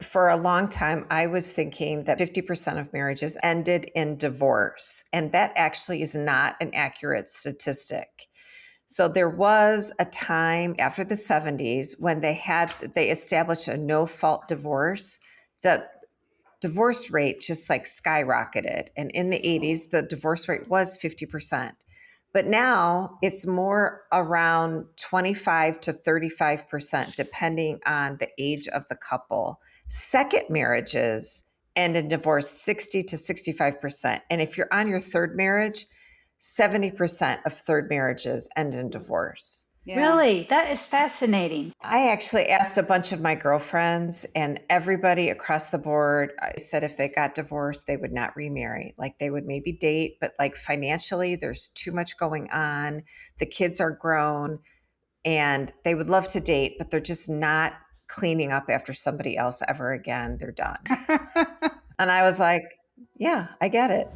for a long time, I was thinking that 50% of marriages ended in divorce, and that actually is not an accurate statistic. So there was a time after the 70s when they established a no-fault divorce. The divorce rate just like skyrocketed. And in the 80s, the divorce rate was 50%. But now it's more around 25 to 35%, depending on the age of the couple. Second marriages end in divorce 60 to 65%. And if you're on your third marriage, 70% of third marriages end in divorce. Yeah. Really? That is fascinating. I actually asked a bunch of my girlfriends, and everybody across the board said if they got divorced, they would not remarry. Like they would maybe date, but like financially, there's too much going on. The kids are grown and they would love to date, but they're just not cleaning up after somebody else ever again. They're done. And I was like, yeah, I get it.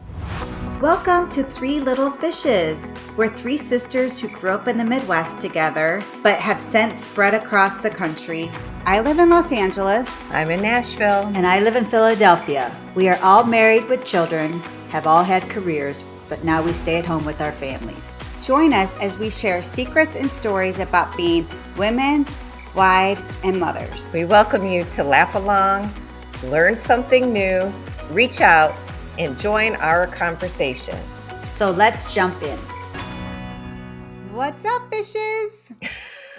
Welcome to Three Little Fishes. We're three sisters who grew up in the Midwest together, but have since spread across the country. I live in Los Angeles. I'm in Nashville. And I live in Philadelphia. We are all married with children, have all had careers, but now we stay at home with our families. Join us as we share secrets and stories about being women, wives, and mothers. We welcome you to laugh along, learn something new, reach out, and join our conversation. So let's jump in. What's up, fishes?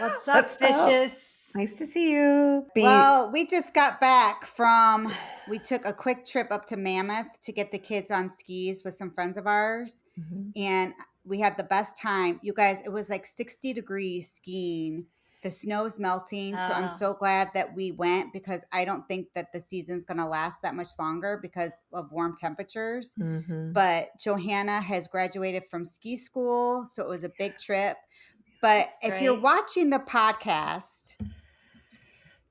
What's up, fishes? Nice to see you. Well, we just got back we took a quick trip up to Mammoth to get the kids on skis with some friends of ours. Mm-hmm. And we had the best time. You guys, it was like 60 degrees skiing. The snow's melting. So I'm so glad that we went because I don't think that the season's going to last that much longer because of warm temperatures. Mm-hmm. But Johanna has graduated from ski school. So it was a big trip. But if you're watching the podcast,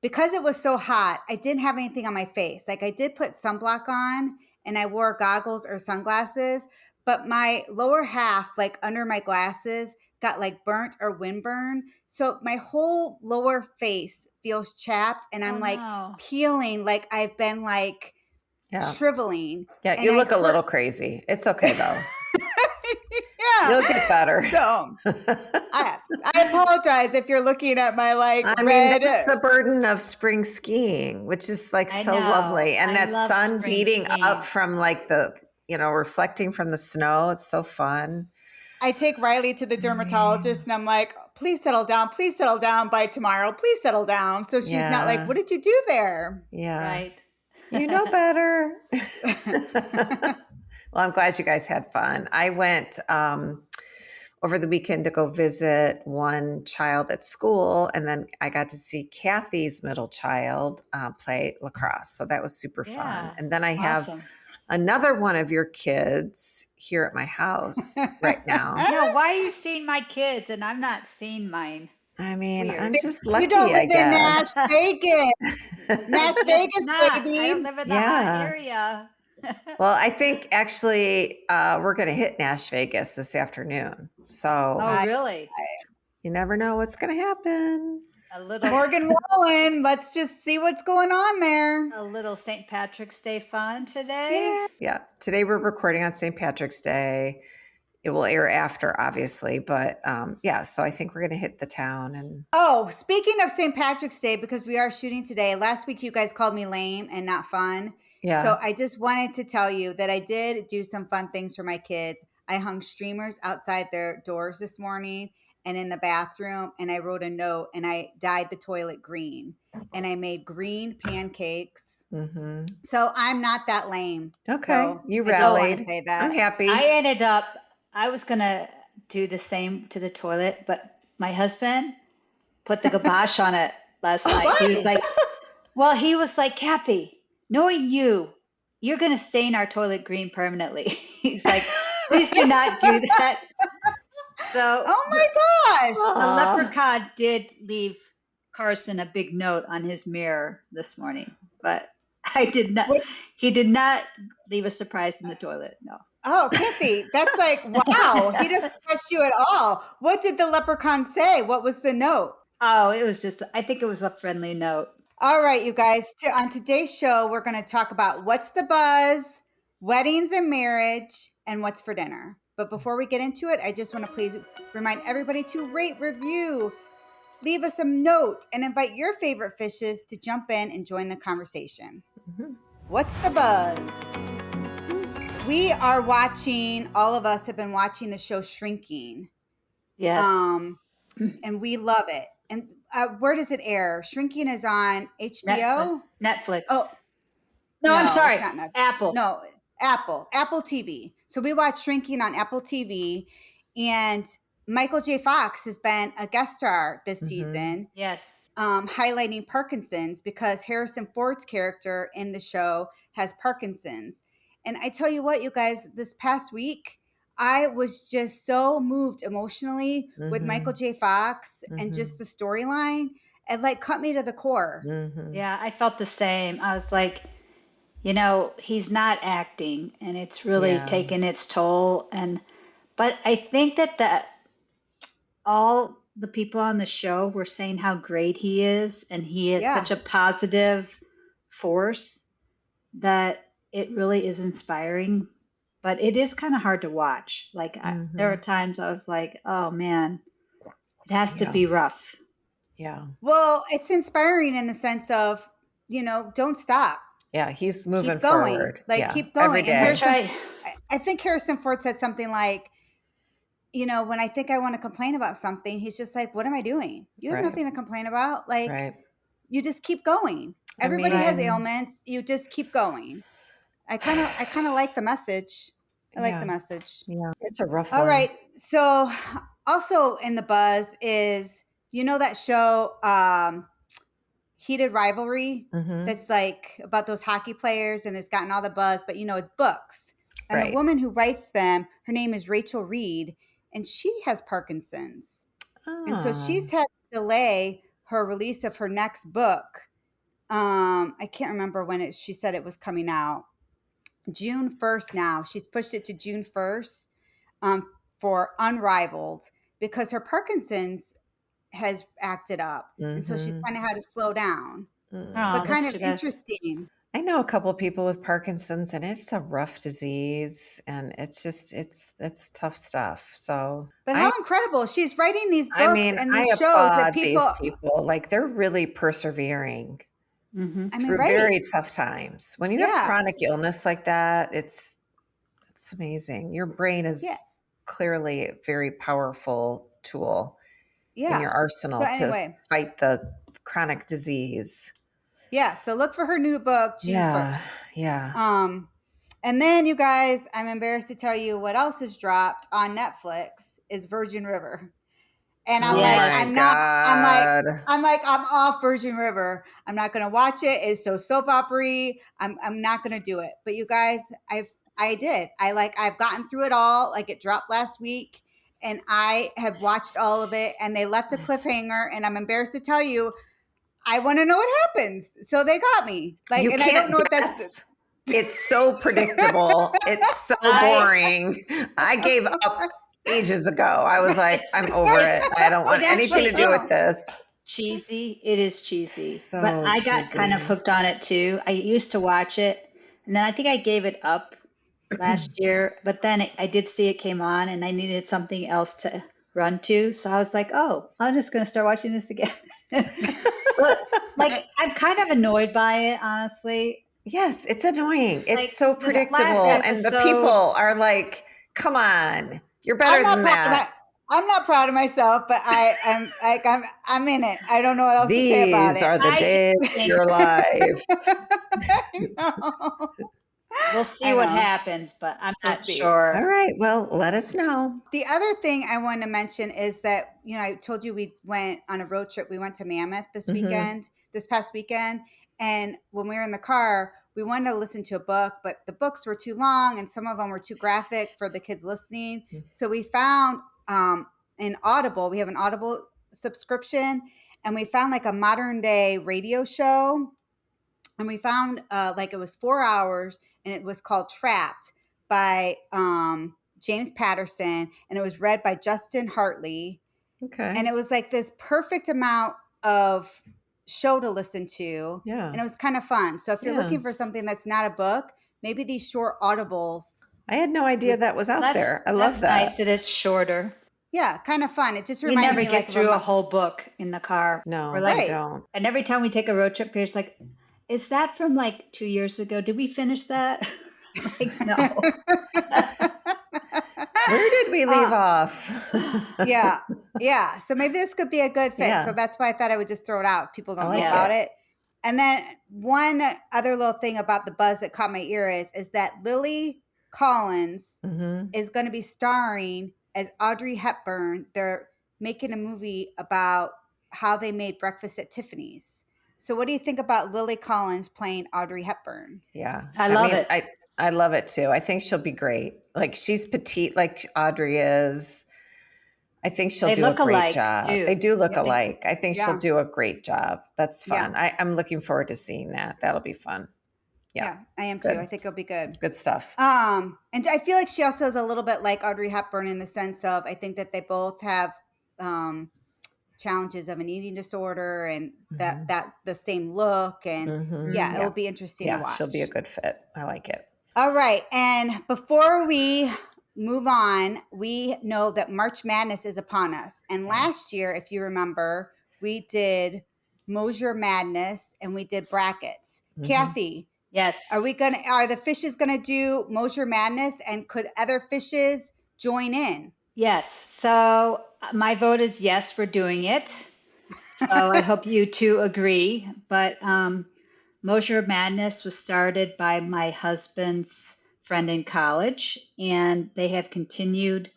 because it was so hot, I didn't have anything on my face. Like I did put sunblock on and I wore goggles or sunglasses, but my lower half, like under my glasses, got like burnt or windburn. So my whole lower face feels chapped and I'm peeling, like I've been like shriveling. Yeah, you look a little crazy. It's okay though. Yeah. You'll get better. So I apologize if you're looking at my that's the burden of spring skiing, which is like so lovely. And that sun beating up from like the, reflecting from the snow. It's so fun. I take Riley to the dermatologist and I'm like, please settle down by tomorrow. Please settle down. So she's not like, what did you do there? Yeah. Right. You know better. Well, I'm glad you guys had fun. I went over the weekend to go visit one child at school, and then I got to see Kathy's middle child play lacrosse. So that was super fun. And then I have another one of your kids here at my house right now. Yeah, why are you seeing my kids and I'm not seeing mine? I mean, I'm just lucky, you don't live I guess. in Nash Vegas. Nash Vegas, baby. I don't live in the hot area. Well, I think actually we're going to hit Nash Vegas this afternoon. So, really? You never know what's going to happen. A little Morgan Wallen. Let's just see what's going on there. A little St. Patrick's Day fun today. Yeah. Today we're recording on St. Patrick's Day. It will air after, obviously, but so I think we're going to hit the town. And speaking of St. Patrick's Day, because we are shooting today. Last week you guys called me lame and not fun. Yeah. So I just wanted to tell you that I did do some fun things for my kids. I hung streamers outside their doors this morning and in the bathroom, and I wrote a note and I dyed the toilet green and I made green pancakes. Mm-hmm. So I'm not that lame. Okay. So you I just rallied. want to say that. I'm happy. I was going to do the same to the toilet, but my husband put the kibosh on it last night. He was like, Kathy, knowing you're going to stain our toilet green permanently. He's like, please do not do that. So, oh my gosh. The leprechaun did leave Carson a big note on his mirror this morning, but he did not leave a surprise in the toilet. No. Oh, Kathy, that's like, wow. He doesn't trust you at all. What did the leprechaun say? What was the note? Oh, I think it was a friendly note. All right, you guys. On today's show, we're going to talk about what's the buzz, weddings and marriage, and what's for dinner. But before we get into it, I just want to please remind everybody to rate, review, leave us a note, and invite your favorite fishes to jump in and join the conversation. Mhm. What's the buzz? We are watching, all of us have been watching the show Shrinking. Yes. And we love it. And where does it air? Shrinking is on HBO? Netflix. Oh, no, I'm sorry. It's not Netflix. Apple. No, Apple TV. So we watch Shrinking on Apple TV, and Michael J. Fox has been a guest star this season. Yes. Highlighting Parkinson's because Harrison Ford's character in the show has Parkinson's. And I tell you what, you guys, this past week, I was just so moved emotionally with Michael J. Fox and just the storyline. It like cut me to the core. Yeah, I felt the same. I was like, you know, he's not acting and it's really taken its toll. But I think that all the people on the show were saying how great he is, and he is such a positive force that it really is inspiring. But it is kind of hard to watch. Like there are times I was like, oh man, it has to be rough. Yeah. Well, it's inspiring in the sense of, you know, don't stop. Yeah, he's moving keep going. forward. Like keep going. Every day. And I think Harrison Ford said something like, you know, when I think I want to complain about something, he's just like, what am I doing? You have nothing to complain about. Like, you just keep going. Everybody has ailments. You just keep going. I kind of like the message. I like the message. Yeah, it's a rough one. All right. So also in the buzz is, you know, that show, Heated Rivalry, that's like about those hockey players, and it's gotten all the buzz, but you know, it's books. And the woman who writes them, her name is Rachel Reed, and she has Parkinson's. And so she's had to delay her release of her next book. I can't remember when she said it was coming out. June 1st now. She's pushed it to June 1st for Unrivaled because her Parkinson's has acted up. And so she's kind of had to slow down. But kind of interesting. I know a couple of people with Parkinson's, and it's a rough disease, and it's just it's tough stuff. So, but how incredible she's writing these books and these I shows that these people like they're really persevering through very tough times. When you have chronic illness like that, it's amazing. Your brain is clearly a very powerful tool in your arsenal to fight the chronic disease. Yeah, so look for her new book, June 1st. Yeah. And then you guys, I'm embarrassed to tell you what else is dropped on Netflix is Virgin River. And I'm I'm off Virgin River. I'm not gonna watch it. It's so soap opera-y. I'm not gonna do it. But you guys, I've gotten through it all. Like it dropped last week, and I have watched all of it, and they left a cliffhanger, and I'm embarrassed to tell you, I want to know what happens. So they got me. Like, I don't know what that's. It's so predictable. It's so boring. I gave up ages ago. I was like, I'm over it. I don't want anything to do with this. Cheesy. It is cheesy. So but I got kind of hooked on it too. I used to watch it, and then I think I gave it up last year. But then I did see it came on, and I needed something else to run to. So I was like, oh, I'm just going to start watching this again. Like I'm kind of annoyed by it, honestly. Yes, it's annoying. It's so predictable, and the people are like, "Come on, you're better than that." I'm not proud of myself, but I'm in it. I don't know what else to say about it. These are the days of your life. I know. We'll see what happens, but I'm not sure. All right. Well, let us know. The other thing I wanted to mention is that, you know, I told you we went on a road trip. We went to Mammoth this past weekend. And when we were in the car, we wanted to listen to a book, but the books were too long and some of them were too graphic for the kids listening. So we found an Audible. We have an Audible subscription, and we found like a modern day radio show. And we found like it was 4 hours, and it was called Trapped by James Patterson, and it was read by Justin Hartley. Okay. And it was like this perfect amount of show to listen to. Yeah. And it was kind of fun. So if you're Yeah. looking for something that's not a book, maybe these short audibles. I had no idea that was out there. I love that. That's nice that it's shorter. Yeah, kind of fun. It just We reminded never me get like through of a whole book in the car. No, We're like, I don't. and every time we take a road trip, Pierre's like, is that from like 2 years ago? Did we finish that? Like, no. Where did we leave off? Yeah. Yeah. So maybe this could be a good fit. Yeah. So that's why I thought I would just throw it out if people don't I know like about it. it. And then one other little thing about the buzz that caught my ear is that Lily Collins Mhm. is going to be starring as Audrey Hepburn. They're making a movie about how they made Breakfast at Tiffany's. So what do you think about Lily Collins playing Audrey Hepburn? Yeah. I love mean, it. I love it too. I think she'll be great. Like she's petite like Audrey is. I think she'll They do a look great alike, job. too. They do look Yeah. alike. I think Yeah. she'll do a great job. That's Yeah. fun. I'm looking forward to seeing that. That'll be fun. Yeah. I am Good. too. I think it'll be good. Good stuff. And I feel like she also is a little bit like Audrey Hepburn in the sense of I think that they both have challenges of an eating disorder and that the same look and Mhm. it will be interesting to watch. She'll be a good fit. I like it. All right. And before we move on, we know that March Madness is upon us. And last year, if you remember, we did Moser Madness and we did brackets. Kathy, Yes. are the fishes gonna do Moser Madness and could other fishes join in? Yes. So my vote is yes, we're doing it. So I hope you two agree. But Moser Madness was started by my husband's friend in college, and they have continued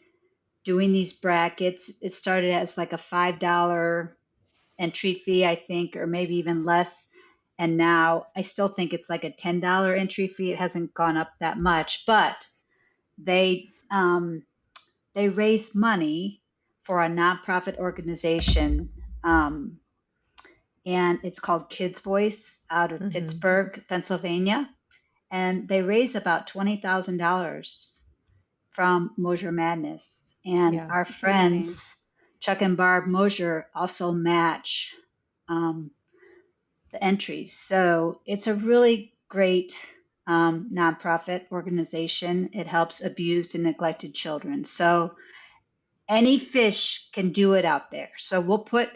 doing these brackets. It started as like a $5 entry fee, I think, or maybe even less. And now I still think it's like a $10 entry fee. It hasn't gone up that much, but they raise money for a nonprofit organization, and it's called Kids Voice out of Pittsburgh, Pennsylvania. And they raise about $20,000 from Moser Madness. And our friends, Chuck and Barb Moser, also match the entries. So it's a really great nonprofit organization. It helps abused and neglected children. So any fish can do it out there. So we'll put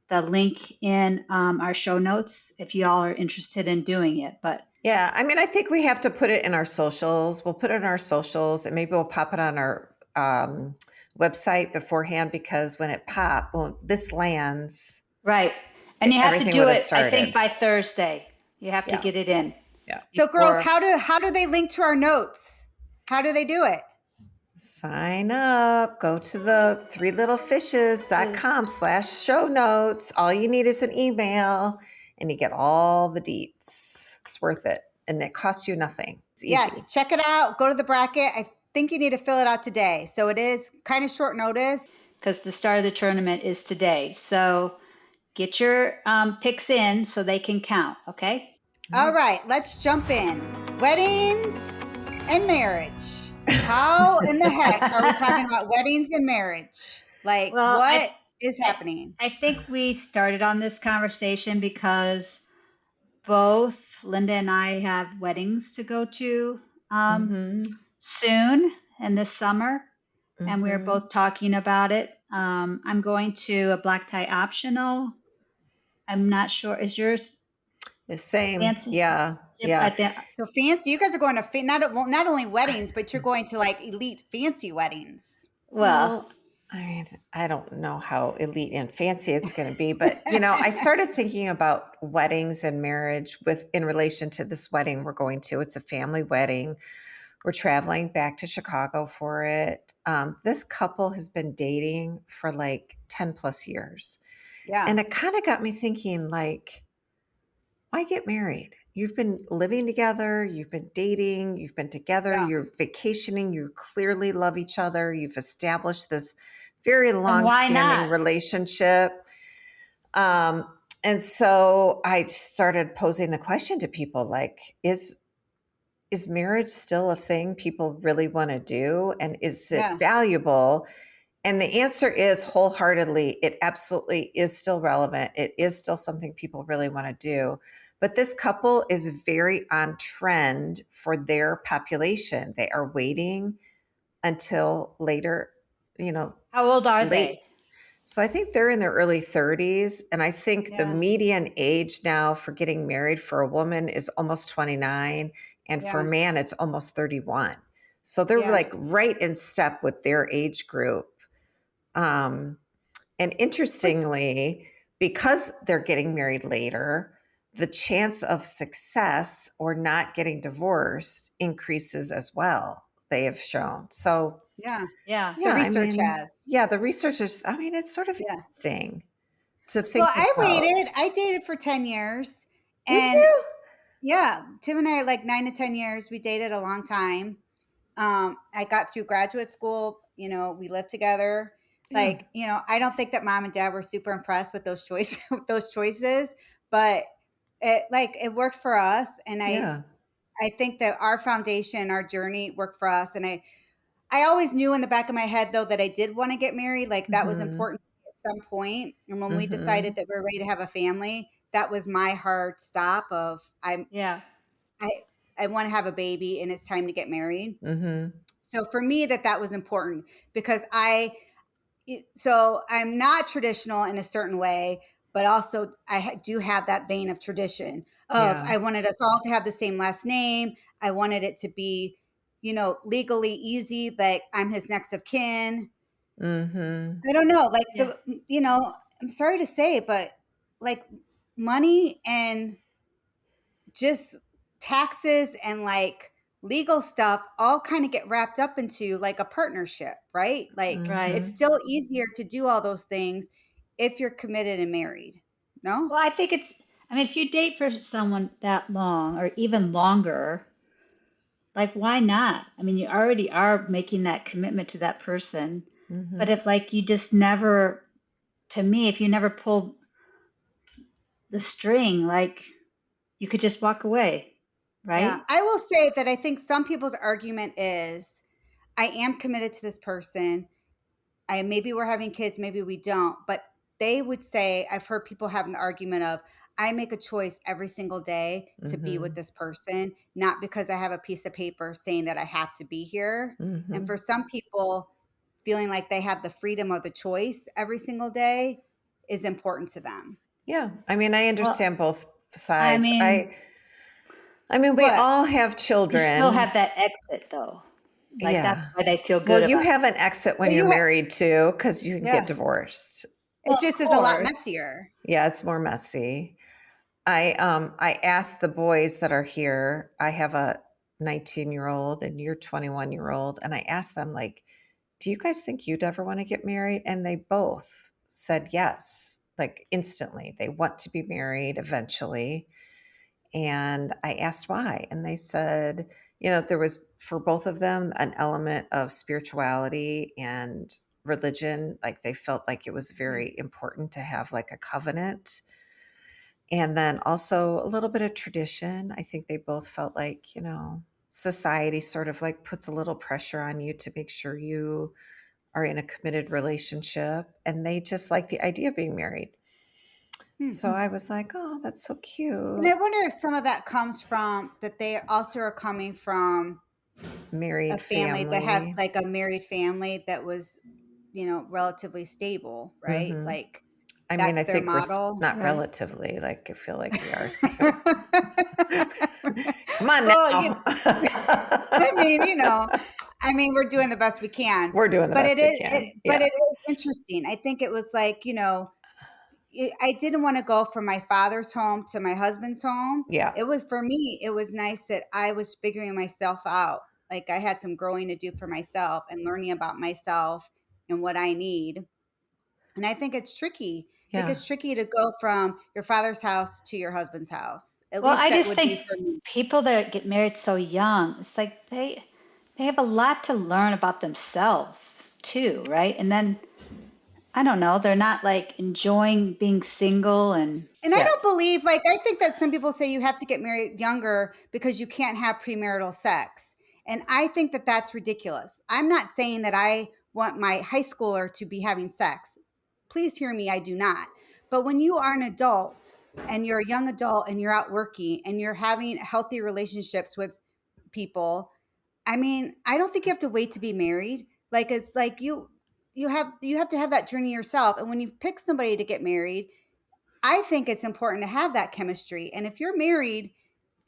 the link in our show notes if y'all are interested in doing it. But yeah, I mean, I think we have to put it in our socials. We'll put it in our socials and maybe we'll pop it on our website beforehand because when this lands. Right. And you have to do it, started. I think, by Thursday. You have to get it in. Yeah. So girls, how do they link to our notes? How do they do it? Sign up. Go to the threelittlefishes.com/show notes. All you need is an email and you get all the deets. It's worth it. And it costs you nothing. It's easy. Yes, check it out. Go to the bracket. I think you need to fill it out today. So it is kind of short notice. Because the start of the tournament is today. So get your picks in so they can count, okay? All right, let's jump in. Weddings and marriage. How in the heck are we talking about weddings and marriage? Like, what is happening? I think we started on this conversation because both Linda and I have weddings to go to soon in this summer. And we were both talking about it. I'm going to a black tie optional. I'm not sure. Is yours the same? fancy? Yeah. So fancy. You guys are going to not only weddings, but you're going to like elite fancy weddings. Well, I mean, I don't know how elite and fancy it's going to be, but I started thinking about weddings and marriage in relation to this wedding we're going to. It's a family wedding. We're traveling back to Chicago for it. This couple has been dating for like 10 plus years. Yeah. And it kind of got me thinking, like, why get married? You've been living together, you've been dating, you've been together, you're vacationing, you clearly love each other, you've established this very long-standing relationship. And so I started posing the question to people, like, is marriage still a thing people really want to do? And is it valuable? And the answer is wholeheartedly, it absolutely is still relevant. It is still something people really want to do. But this couple is very on trend for their population. They are waiting until later, How old are late. they? So I think they're in their early 30s. And I think the median age now for getting married for a woman is almost 29. And for a man, it's almost 31. So they're like right in step with their age group. And interestingly, because they're getting married later, the chance of success or not getting divorced increases as well, they have shown. So, Yeah. The research has. Yeah, the research is, it's sort of interesting to think Well, I dated for 10 years. Did you? Yeah, Tim and I, like 9 to 10 years, we dated a long time. I got through graduate school, we lived together. Like, I don't think that mom and dad were super impressed with those choices, but it worked for us. And I think that our foundation, our journey worked for us. And I always knew in the back of my head though, that I did want to get married. Like that was important at some point. And when we decided that we were ready to have a family, that was my hard stop of I want to have a baby and it's time to get married. So for me, that was important because I'm not traditional in a certain way, but also I do have that vein of tradition of I wanted us all to have the same last name. I wanted it to be, legally easy. Like I'm his next of kin. I don't know. Like I'm sorry to say, but like money and just taxes and like legal stuff all kind of get wrapped up into like a partnership, right? Like it's still easier to do all those things if you're committed and married. No? Well, I think if you date for someone that long or even longer, like why not? I mean, you already are making that commitment to that person. But if like you just never, to me, if you never pulled the string, like you could just walk away, right? Yeah. I will say that I think some people's argument is I am committed to this person. Maybe we're having kids, maybe we don't, but they would say, I've heard people have an argument of, I make a choice every single day to be with this person, not because I have a piece of paper saying that I have to be here. And for some people, feeling like they have the freedom of the choice every single day is important to them. Yeah. I mean, I understand both sides. We What? all have children. You still have that exit though. Like that's why they feel good. Well, you have an exit when you're married too, because you can get divorced. It just is a lot messier. Yeah, it's more messy. I asked the boys that are here, I have a 19-year-old and you're 21-year-old, and I asked them, like, do you guys think you'd ever want to get married? And they both said yes, like instantly. They want to be married eventually. And I asked why. And they said, there was for both of them an element of spirituality and religion. Like they felt like it was very important to have like a covenant. And then also a little bit of tradition. I think they both felt like, society sort of like puts a little pressure on you to make sure you are in a committed relationship. And they just like the idea of being married. So I was like, oh, that's so cute. And I wonder if some of that comes from that they also are coming from married a family that had like a married family that was, relatively stable, right? Like I that's mean, I their think model, we're not right? relatively, like I feel like we are. Come on now. We're doing the best we can. We're doing the best we can. But it is interesting. I think it was like, I didn't want to go from my father's home to my husband's home. Yeah. It was, for me, it was nice that I was figuring myself out. Like I had some growing to do for myself and learning about myself and what I need. And I think it's tricky. I think it's tricky to go from your father's house to your husband's house. At least I that just would think be for me. People that get married so young, it's like they have a lot to learn about themselves too, right? And then I don't know, they're not like enjoying being single and I don't believe, like, I think that some people say you have to get married younger because you can't have premarital sex. And I think that that's ridiculous. I'm not saying that I want my high schooler to be having sex. Please hear me, I do not. But when you are an adult and you're a young adult and you're out working and you're having healthy relationships with people, I mean, I don't think you have to wait to be married. Like it's like you have to have that journey yourself. And when you pick somebody to get married, I think it's important to have that chemistry. And if you're married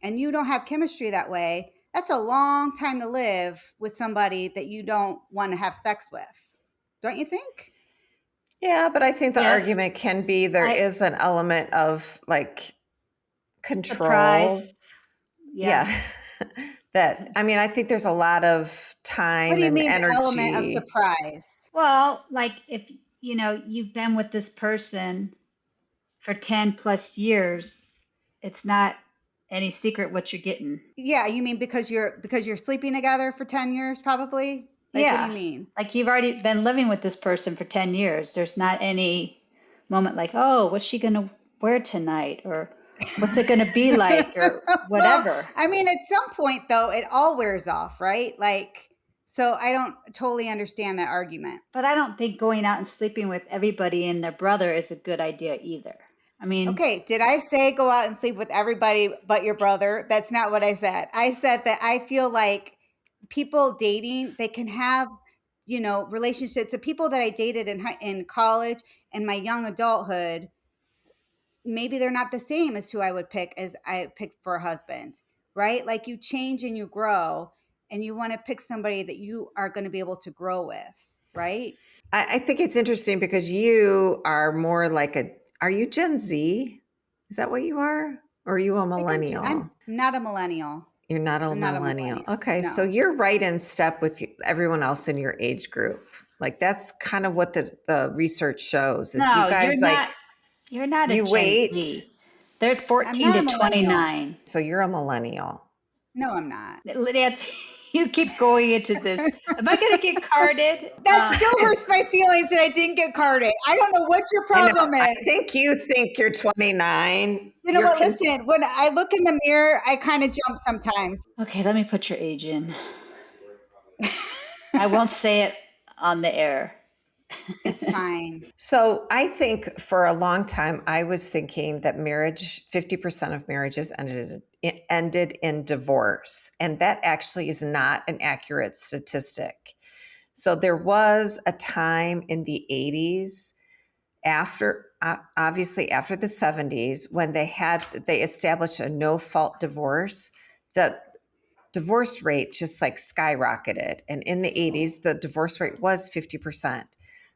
and you don't have chemistry that way, that's a long time to live with somebody that you don't want to have sex with. Don't you think? Yeah, but I think the Yes. argument can be there is an element of like control. Surprise. Yeah. That, I mean, I think there's a lot of time What do you and mean the energy. element of surprise? Well, like if you've been with this person for 10 plus years, it's not any secret what you're getting. Yeah, you mean because you're sleeping together for 10 years probably? Like what do you mean? Like you've already been living with this person for 10 years. There's not any moment like, oh, what's she going to wear tonight? Or what's it going to be like? Or whatever. Well, I mean, at some point though, it all wears off, right? Like, so I don't totally understand that argument. But I don't think going out and sleeping with everybody and their brother is a good idea either. I mean, okay, did I say go out and sleep with everybody but your brother? That's not what I said. I said that I feel like people dating, they can have, relationships. The people that I dated in college and my young adulthood, maybe they're not the same as who I would pick as I picked for a husband, right? Like you change and you grow and you want to pick somebody that you are going to be able to grow with, right? I think it's interesting because you are more like are you Gen Z? Is that what you are? Or are you a millennial? I'm not a millennial. You're not a millennial. Okay, no. So you're right in step with everyone else in your age group. Like that's kind of what the research shows. Is no, you guys you're not a you Gen wait. Z. They're 14 to 29. So you're a millennial. No, I'm not. You keep going into this. Am I going to get carded? That still hurts my feelings that I didn't get carded. I don't know what your problem is. I think you think you're 29. You know what? Listen, when I look in the mirror, I kind of jump sometimes. Okay, let me put your age in. I won't say it on the air. It's fine. So I think for a long time, I was thinking that 50% of marriages ended in divorce. And that actually is not an accurate statistic. So there was a time in the 80s obviously after the 70s, when they established a no-fault divorce, the divorce rate just like skyrocketed. And in the 80s, the divorce rate was 50%.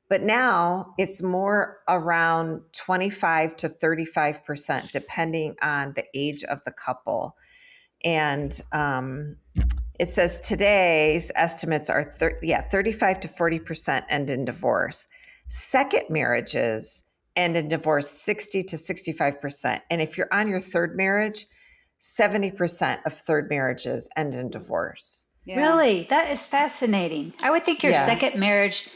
But now it's more around 25 to 35%, depending on the age of the couple. And it says today's estimates are 35 to 40% end in divorce. Second marriages end in divorce 60 to 65%. And if you're on your third marriage, 70% of third marriages end in divorce. Yeah. Really? That is fascinating. I would think your second marriage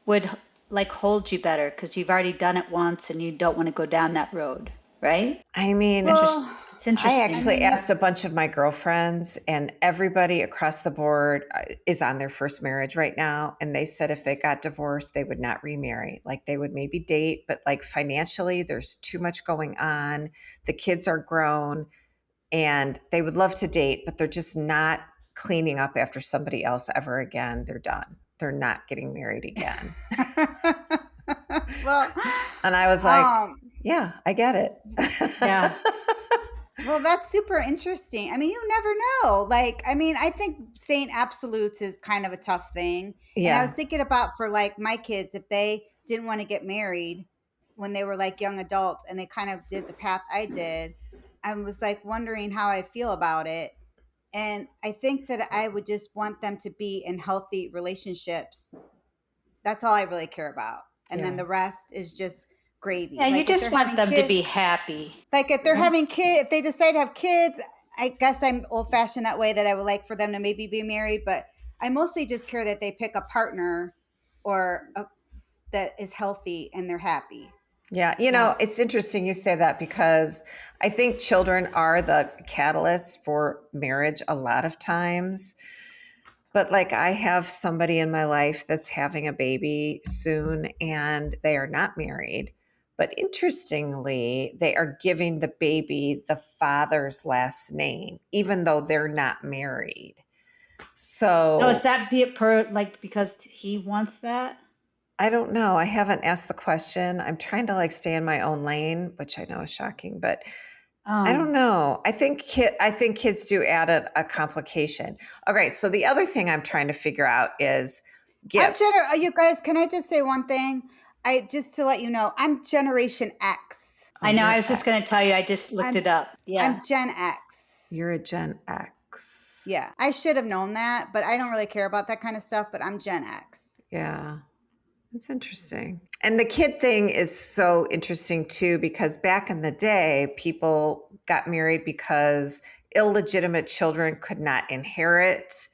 would like hold you better because you've already done it once and you don't want to go down that road, right? I mean, it's interesting. I actually asked a bunch of my girlfriends, and everybody across the board is on their first marriage right now. And they said if they got divorced, they would not remarry. Like they would maybe date, but like financially, there's too much going on. The kids are grown and they would love to date, but they're just not cleaning up after somebody else ever again. They're done. They're not getting married again. Well, and I was like, yeah, I get it. Yeah. Well, that's super interesting. I mean, you never know. Like, I mean, I think saying absolutes is kind of a tough thing. Yeah. And I was thinking about for like my kids, if they didn't want to get married when they were like young adults and they kind of did the path I did, I was like wondering how I feel about it. And I think that I would just want them to be in healthy relationships. That's all I really care about. And then the rest is just gravy. Yeah, like you just want them to be happy. Like if they're having kids, if they decide to have kids, I guess I'm old fashioned that way, that I would like for them to maybe be married. But I mostly just care that they pick a partner that is healthy and they're happy. Yeah. It's interesting you say that because I think children are the catalyst for marriage a lot of times. But like I have somebody in my life that's having a baby soon and they are not married. But interestingly, they are giving the baby the father's last name, even though they're not married. Oh, is So that be per like because he wants that? I don't know. I haven't asked the question. I'm trying to like stay in my own lane, which I know is shocking, but I don't Um, know. I think kids do add a complication. Okay, so the other thing I'm trying to figure out is gifts. You guys, can I just say one thing? Just to let you know, I'm Generation X. Oh, I know. I you're was just going to tell you. I X. just looked I'm it up. Yeah. I'm Gen X. You're a Gen X. Yeah, I should have known that, but I don't really care about that kind of stuff. But I'm Gen X. Yeah, that's interesting. And the kid thing is so interesting too, because back in the day, people got married because illegitimate children could not inherit.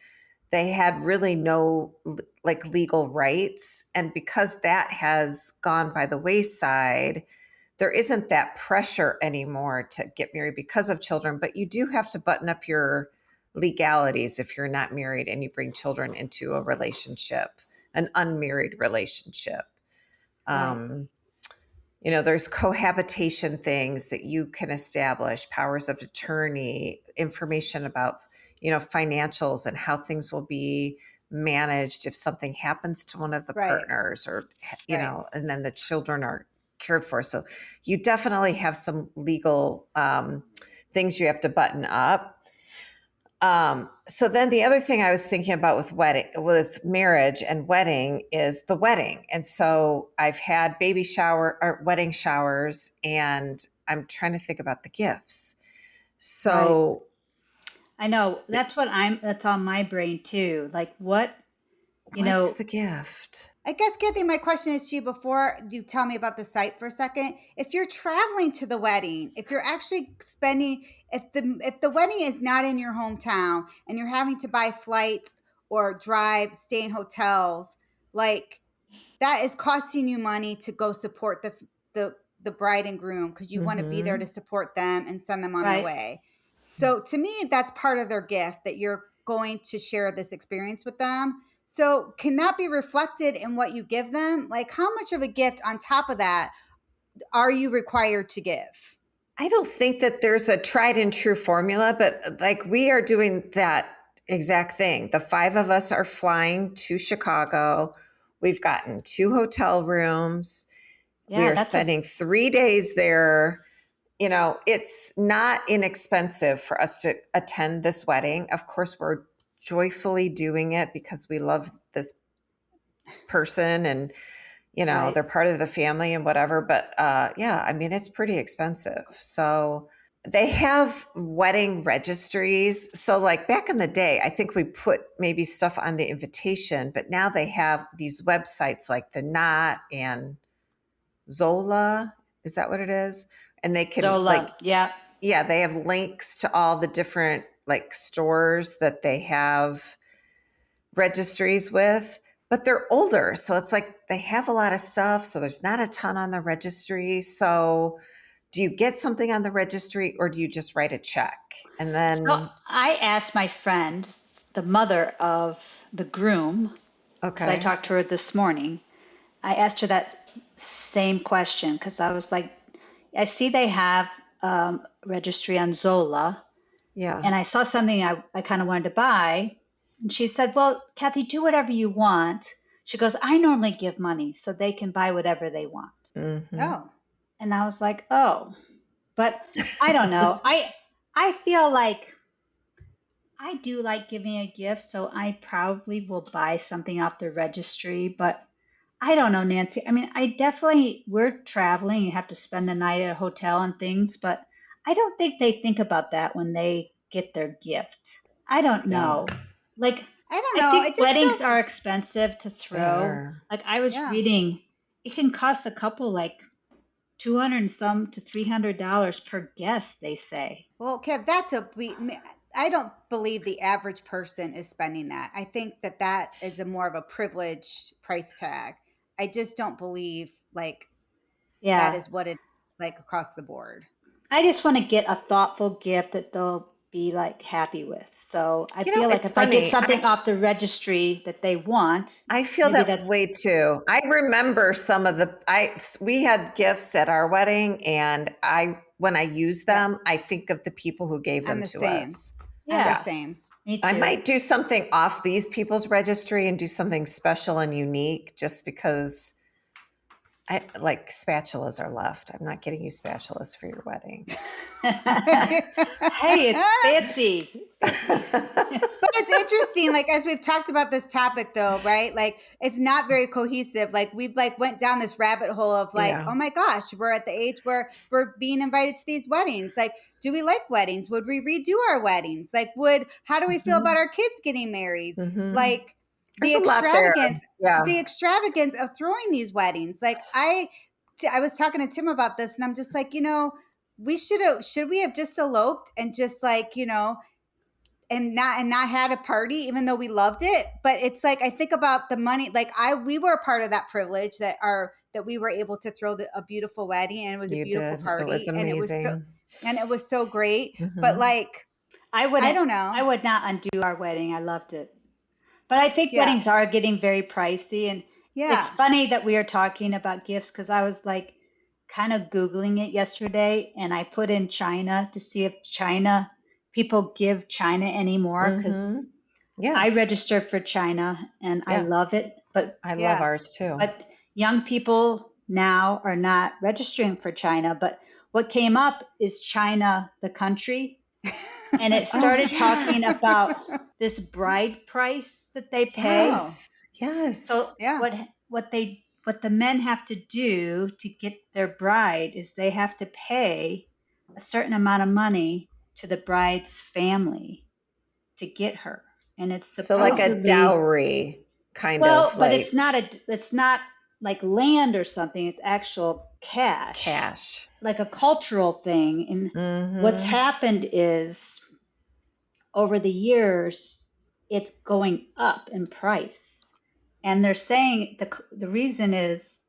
They had really no like legal rights. And because that has gone by the wayside, there isn't that pressure anymore to get married because of children, but you do have to button up your legalities if you're not married and you bring children into a relationship, an unmarried relationship. Right. Um, there's cohabitation things that you can establish, powers of attorney, information about, financials and how things will be managed if something happens to one of the Right. partners or, Right. and then the children are cared for. So you definitely have some legal things you have to button up. So then the other thing I was thinking about with marriage and wedding is the wedding. And so I've had baby shower or wedding showers and I'm trying to think about the gifts. Right. So I know. That's on my brain too. Like what, you what's know, the gift? I guess, Kathy, my question is to you before you tell me about the site for a second. If you're traveling to the wedding, if you're actually spending, if the wedding is not in your hometown and you're having to buy flights or drive, stay in hotels, like that is costing you money to go support the bride and groom because you want to be there Mm-hmm. to support them and send them on their right. way. So to me, that's part of their gift that you're going to share this experience with them. So can that be reflected in what you give them? Like how much of a gift on top of that are you required to give? I don't think that there's a tried and true formula, but like we are doing that exact thing. The five of us are flying to Chicago. We've gotten 2 hotel rooms. We Yeah, are that's a spending 3 days there. It's not inexpensive for us to attend this wedding. Of course, we're joyfully doing it because we love this person and, right. they're part of the family and whatever. But yeah, I mean, it's pretty expensive. So they have wedding registries. So, like back in the day, I think we put maybe stuff on the invitation, but now they have these websites like The Knot and Zola. Is that what it is? And they can like, Zola. Yeah. yeah, they have links to all the different like stores that they have registries with, but they're older. So it's like they have a lot of stuff. So there's not a ton on the registry. So do you get something on the registry or do you just write a check? And So then, I asked my friend, the mother of the groom, because I okay. talked to her this morning. I asked her that same question because I was like, I see they have registry on Zola, Yeah. and I saw something I kind of wanted to buy. And she said, well, Kathy, do whatever you want. She goes, I normally give money so they can buy whatever they want. Mm-hmm. Oh, And I was like, oh, but I don't know. I feel like I do like giving a gift, so I probably will buy something off the registry, but I don't know, Nancy. I mean, we're traveling, you have to spend the night at a hotel and things, but I don't think they think about that when they get their gift. I don't Yeah, know. Like, I don't I know. It think just weddings feels, are expensive to they throw. are. Like, I was yeah. reading, it can cost a couple, like, 200 and some to $300 per guest, they say. Well, Kev, I don't believe the average person is spending that. I think that is a more of a privileged price tag. I just don't believe like that Yeah. is what it like across the board. I just want to get a thoughtful gift that they'll be like happy with. So I You know, feel like it's if I get funny. something off the registry that they want, I feel maybe that way too. I remember some of we had gifts at our wedding, and when I use them, I think of the people who gave I'm them the to same. us. I'm the yeah, same. me I too. might do something off these people's registry and do something special and unique just because like spatulas are left. I'm not getting you spatulas for your wedding. Hey, it's fancy. But it's interesting, like as we've talked about this topic though, right? Like it's not very cohesive. Like we've like went down this rabbit hole of like, Yeah. oh my gosh, we're at the age where we're being invited to these weddings. Like, do we like weddings? Would we redo our weddings? Like, how do we feel about our kids getting married? Mhm. Like There's a lot there. Yeah. the extravagance of throwing these weddings. Like I was talking to Tim about this, and I'm just like, should we have just eloped and just like, and not had a party, even though we loved it. But it's like I think about the money. Like we were a part of that privilege that we were able to throw a beautiful wedding, and it was a You beautiful did. party, It was amazing. and it was so great. Mhm. But like I don't know. I would not undo our wedding. I loved it. But I think Yeah. weddings are getting very pricey. And Yeah. it's funny that we are talking about gifts because I was like kind of Googling it yesterday and I put in China to see if people give China anymore because Yeah. I registered for China and I Yeah. love it. But I love ours too. but young people now are not registering for China. But what came up is China, the country. And it started talking about this bride price that they pay. Yes. So Yeah. what the men have to do to get their bride is they have to pay a certain amount of money to the bride's family to get her. And it's So like a supposedly dowry kind well, of but like it's not like land or something, it's actual cash. like a cultural thing. And what's happened is over the years, it's going up in price. And they're saying the reason is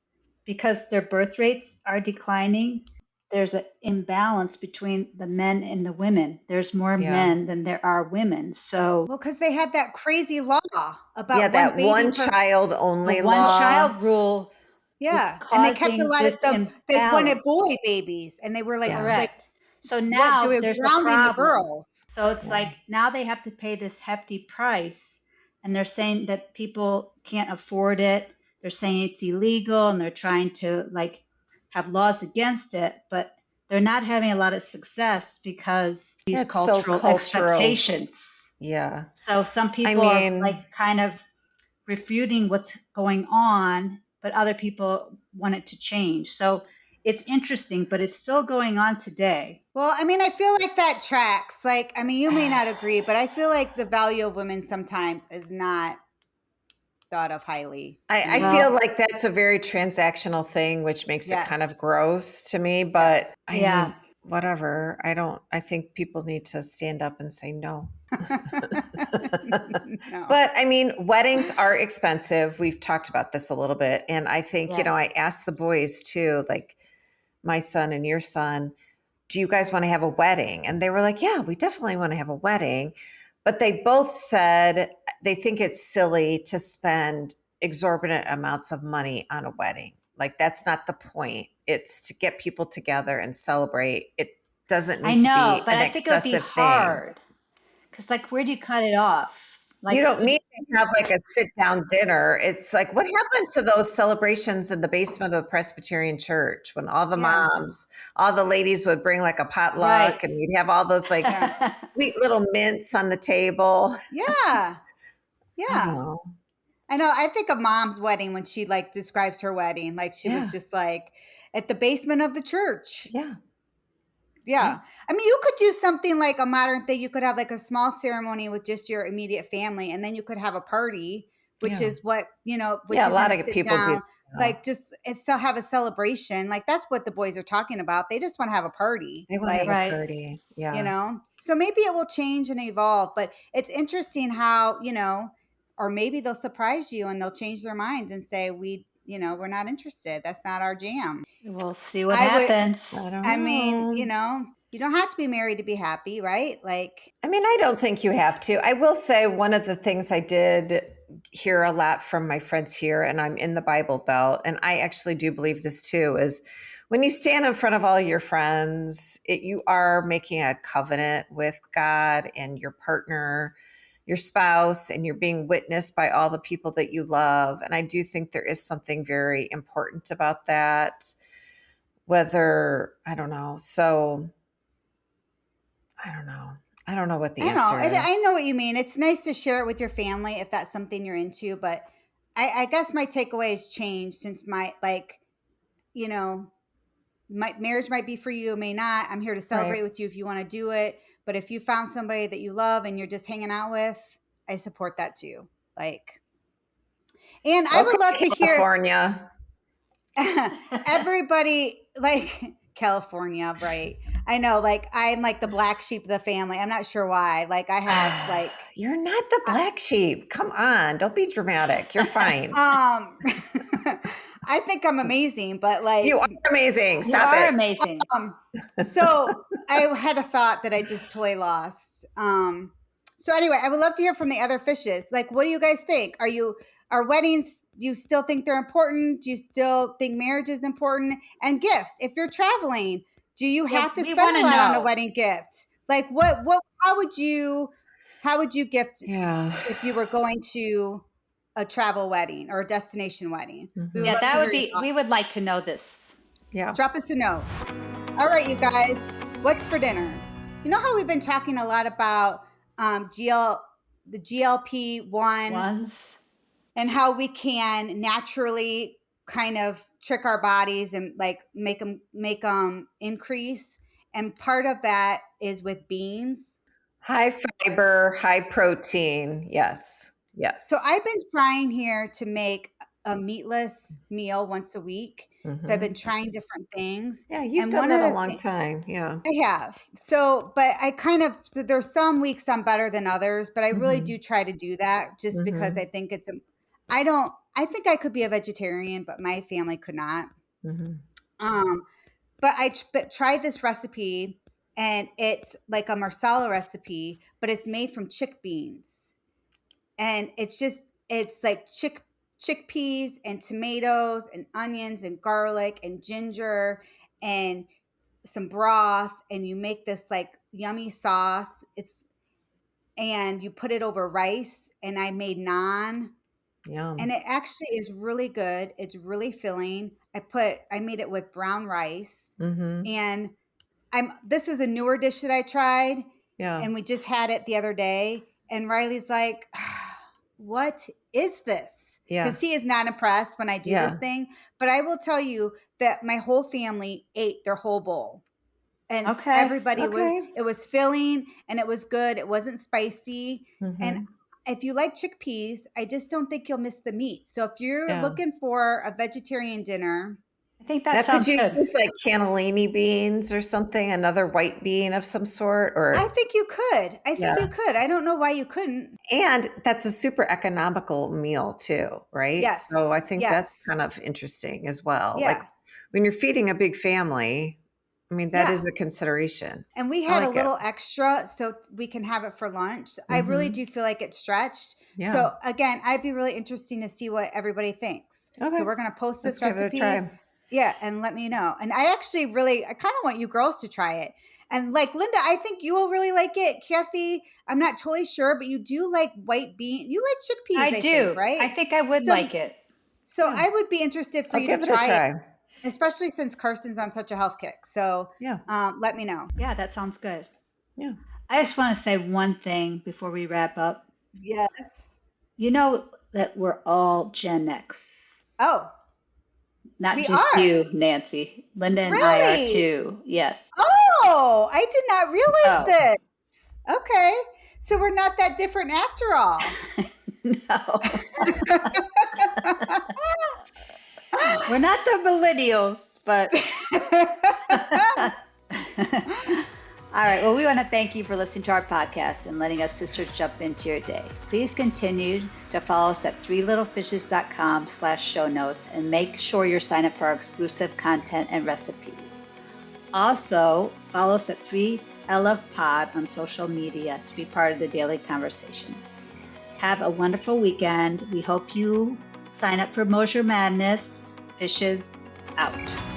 because their birth rates are declining. There's an imbalance between the men and the women. There's more men than there are women. So, well, because they had that crazy law about that one child only the one law. child rule. Yeah, is and they kept a causing lot of this them. They wanted imbalance. boy babies, and they were like, Correct. So what now they were there's a grounding the problem. girls. So it's like now they have to pay this hefty price, and they're saying that people can't afford it. They're saying it's illegal, and they're trying to like have laws against it, but they're not having a lot of success because these It's so cultural expectations. Yeah. So some people are like kind of refuting what's going on, but other people want it to change. So it's interesting, but it's still going on today. Well, I mean, I feel like that tracks. Like, I mean, you may not agree, but I feel like the value of women sometimes is not thought of highly. I feel like that's a very transactional thing, which makes it kind of gross to me. But I mean, whatever. I think people need to stand up and say no. No. But I mean, weddings are expensive. We've talked about this a little bit. And I think, I asked the boys too, like my son and your son, do you guys want to have a wedding? And they were like, yeah, we definitely want to have a wedding. But they both said they think it's silly to spend exorbitant amounts of money on a wedding. Like that's not the point. It's to get people together and celebrate. It doesn't need to be but an I think it would be excessive hard. Because like, where do you cut it off? Like, you don't need to have like a sit down dinner. It's like, what happened to those celebrations in the basement of the Presbyterian church when all the moms, all the ladies would bring like a potluck and we'd have all those like sweet little mints on the table. Yeah. Yeah. I know. I think of Mom's wedding when she like describes her wedding. Like she was just like at the basement of the church. Yeah. I mean, you could do something like a modern thing. You could have like a small ceremony with just your immediate family, and then you could have a party, which is what, which is a lot of people do. Like just and still have a celebration. Like that's what the boys are talking about. They just want to have a party. They want to have a party. Yeah. So maybe it will change and evolve, but it's interesting how, or maybe they'll surprise you and they'll change their minds and say, we're not interested. That's not our jam. We'll see what happens. I don't know. I mean, You don't have to be married to be happy, right? Like, I mean, I don't think you have to. I will say one of the things I did hear a lot from my friends here, and I'm in the Bible Belt, and I actually do believe this too, is when you stand in front of all your friends, you are making a covenant with God and your partner, your spouse, and you're being witnessed by all the people that you love. And I do think there is something very important about that. Whether, I don't know. So I don't know. I don't know what the I don't know. answer is. I know what you mean. It's nice to share it with your family if that's something you're into, but I guess my takeaway has changed since my, like, you know, my marriage might be for you, it may not. I'm here to celebrate with you if you want to do it. But if you found somebody that you love and you're just hanging out with, I support that too. Like, and I would love to hear California. everybody, like California, right? I know, like I'm like the black sheep of the family. I'm not sure why. Like I have like You're not the black sheep. Come on, don't be dramatic. You're fine. I think I'm amazing, but like You are amazing. Stop you are it. amazing. So I had a thought that I just totally lost. So anyway, I would love to hear from the other fishes. Like, what do you guys think? Are weddings, do you still think they're important? Do you still think marriage is important? And gifts, if you're traveling, do you have to spend a lot on a wedding gift? Like how would you gift if you were going to a travel wedding or a destination wedding? We would like to know this. Yeah. Drop us a note. All right, you guys, what's for dinner? You know how we've been talking a lot about the GLP-1 and how we can naturally kind of trick our bodies and like make them increase. And part of that is with beans. High fiber, high protein. Yes. Yes. So I've been trying here to make a meatless meal once a week. So I've been trying different things. Yeah, you've done that a long time. Yeah. I have. So, but I kind of, there's some weeks I'm better than others, but I really do try to do that just because I think I think I could be a vegetarian, but my family could not. But I tried this recipe and it's like a marsala recipe, but it's made from chickpeas. And it's like chickpeas and tomatoes and onions and garlic and ginger and some broth, and you make this like yummy sauce. And you put it over rice, and I made naan. Yum. And it actually is really good. It's really filling. I made it with brown rice. And this is a newer dish that I tried. Yeah. And we just had it the other day. And Riley's like, what is this? Yeah. Because he is not impressed when I do this thing. But I will tell you that my whole family ate their whole bowl. And everybody it was filling and it was good. It wasn't spicy. And if you like chickpeas, I just don't think you'll miss the meat. So if you're looking for a vegetarian dinner, I think that sounds good. Could you use like cannellini beans or something, another white bean of some sort? Or I think you could. You could. I don't know why you couldn't. And that's a super economical meal too, right? Yes. So I think that's kind of interesting as well. Yeah. Like when you're feeding a big family, I mean, that is a consideration. And we had a little extra so we can have it for lunch. I really do feel like it's stretched. Yeah. So again, I'd be really interesting to see what everybody thinks. Okay. So we're going to post this recipe. Give it a try. Yeah. And let me know. And I actually I kind of want you girls to try it. And like Linda, I think you will really like it. Kathy, I'm not totally sure, but you do like white bean. You like chickpeas, I do. Think, right? I think I would like it. So I would be interested for you to try it. Especially since Carson's on such a health kick. So let me know. Yeah, that sounds good. Yeah. I just want to say one thing before we wrap up. Yes. You know that we're all Gen X. Oh. Not just you, Nancy. Linda and I are too. Yes. Oh, I did not realize this. Okay. So we're not that different after all. No. We're not the millennials, but all right. Well, we want to thank you for listening to our podcast and letting us sisters jump into your day. Please continue to follow us at threelittlefishes.com/show notes and make sure you're signed up for our exclusive content and recipes. Also, follow us at 3LF Pod on social media to be part of the daily conversation. Have a wonderful weekend. We hope you sign up for Moser Madness. Fishes out.